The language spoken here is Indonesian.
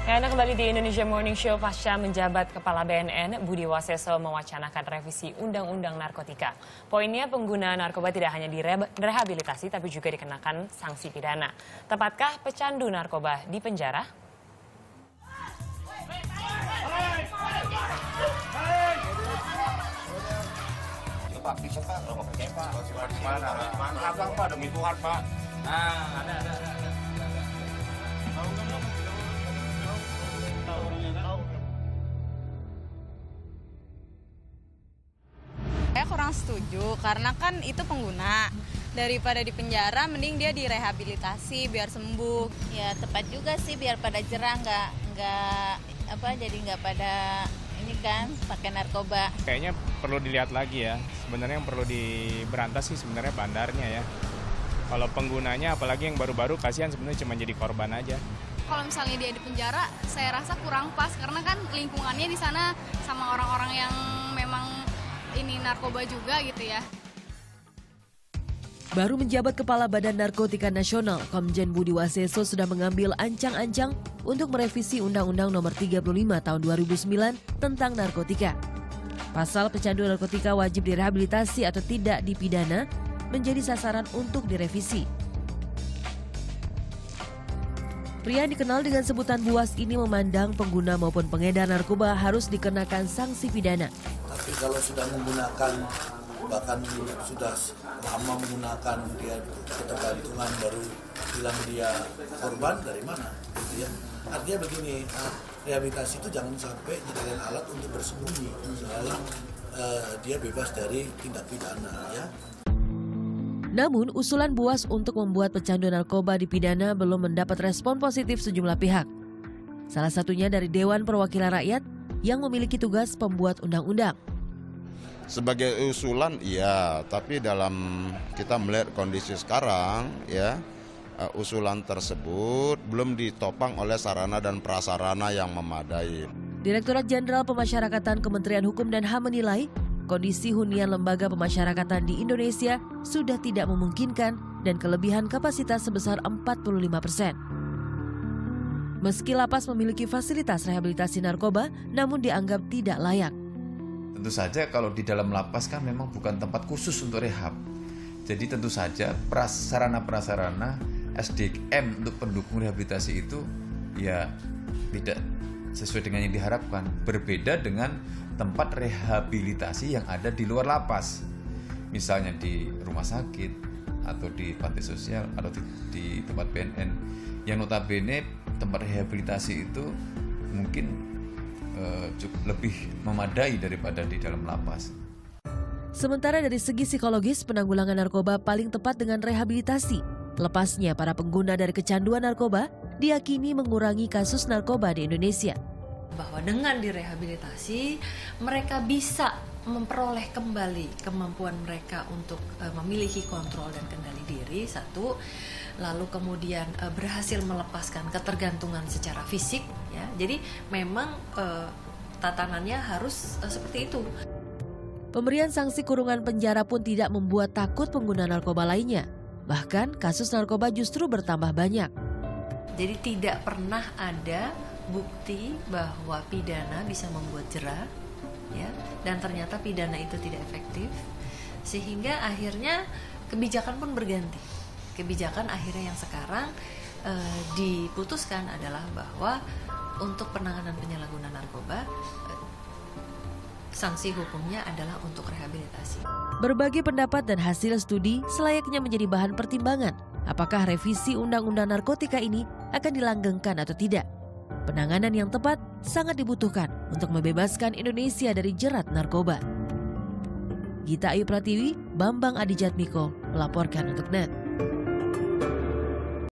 Ya, Anda kembali di Indonesia Morning Show. Pasca menjabat Kepala BNN, Budi Waseso mewacanakan revisi Undang-Undang Narkotika. Poinnya, pengguna narkoba tidak hanya direhabilitasi, tapi juga dikenakan sanksi pidana. Tepatkah pecandu narkoba di penjara? Pak, bisa Pak, kalau nggak percaya Pak. Mana? Abang Pak, demi Tuhan Pak. Nah, ada. Saya kurang setuju karena kan itu pengguna. Daripada di penjara, mending dia direhabilitasi biar sembuh. Ya tepat juga sih, biar pada jerah jadi nggak pada ini kan pakai narkoba. Kayaknya perlu dilihat lagi ya. Sebenarnya yang perlu diberantas sih sebenarnya bandarnya ya. Kalau penggunanya, apalagi yang baru-baru, kasihan sebenarnya cuma jadi korban aja. Kalau misalnya dia di penjara, saya rasa kurang pas karena kan lingkungannya di sana sama orang-orang yang memang ini narkoba juga gitu ya. Baru menjabat Kepala Badan Narkotika Nasional, Komjen Budi Waseso sudah mengambil ancang-ancang untuk merevisi Undang-Undang Nomor 35 Tahun 2009 tentang narkotika. Pasal pecandu narkotika wajib direhabilitasi atau tidak dipidana menjadi sasaran untuk direvisi. Pria yang dikenal dengan sebutan Buas ini memandang pengguna maupun pengedar narkoba harus dikenakan sanksi pidana. Tapi kalau sudah menggunakan, bahkan sudah lama menggunakan, dia ketergantungan, baru bilang dia korban, dari mana? Gitu ya. Artinya begini, rehabilitasi itu jangan sampai jadikan alat untuk bersembunyi, soalnya dia bebas dari tindak pidana ya. Namun, usulan Buas untuk membuat pecandu narkoba dipidana belum mendapat respon positif sejumlah pihak. Salah satunya dari Dewan Perwakilan Rakyat yang memiliki tugas pembuat undang-undang. Sebagai usulan iya, tapi dalam kita melihat kondisi sekarang ya, usulan tersebut belum ditopang oleh sarana dan prasarana yang memadai. Direktorat Jenderal Pemasyarakatan Kementerian Hukum dan HAM menilai kondisi hunian lembaga pemasyarakatan di Indonesia sudah tidak memungkinkan dan kelebihan kapasitas sebesar 45%. Meski lapas memiliki fasilitas rehabilitasi narkoba, namun dianggap tidak layak. Tentu saja kalau di dalam lapas kan memang bukan tempat khusus untuk rehab. Jadi tentu saja prasarana-prasarana SDM untuk pendukung rehabilitasi itu ya tidak sesuai dengan yang diharapkan. Berbeda dengan tempat rehabilitasi yang ada di luar lapas. Misalnya di rumah sakit atau di panti sosial atau di tempat BNN. Yang notabene tempat rehabilitasi itu mungkin cukup lebih memadai daripada di dalam lapas. Sementara dari segi psikologis, penanggulangan narkoba paling tepat dengan rehabilitasi. Lepasnya para pengguna dari kecanduan narkoba diyakini mengurangi kasus narkoba di Indonesia. Bahwa dengan direhabilitasi, mereka bisa memperoleh kembali kemampuan mereka untuk memiliki kontrol dan kendali diri, satu. Lalu kemudian berhasil melepaskan ketergantungan secara fisik, ya. Jadi memang tatanannya harus seperti itu. Pemberian sanksi kurungan penjara pun tidak membuat takut pengguna narkoba lainnya. Bahkan kasus narkoba justru bertambah banyak. Jadi tidak pernah ada bukti bahwa pidana bisa membuat jerah, ya. Dan ternyata pidana itu tidak efektif, sehingga akhirnya kebijakan pun berganti. Kebijakan akhirnya yang sekarang diputuskan adalah bahwa untuk penanganan penyalahgunaan narkoba, sanksi hukumnya adalah untuk rehabilitasi. Berbagai pendapat dan hasil studi selayaknya menjadi bahan pertimbangan apakah revisi Undang-Undang Narkotika ini akan dilanggengkan atau tidak. Penanganan yang tepat sangat dibutuhkan untuk membebaskan Indonesia dari jerat narkoba. Gita Ayu Pratiwi, Bambang Adijatmiko melaporkan untuk NET.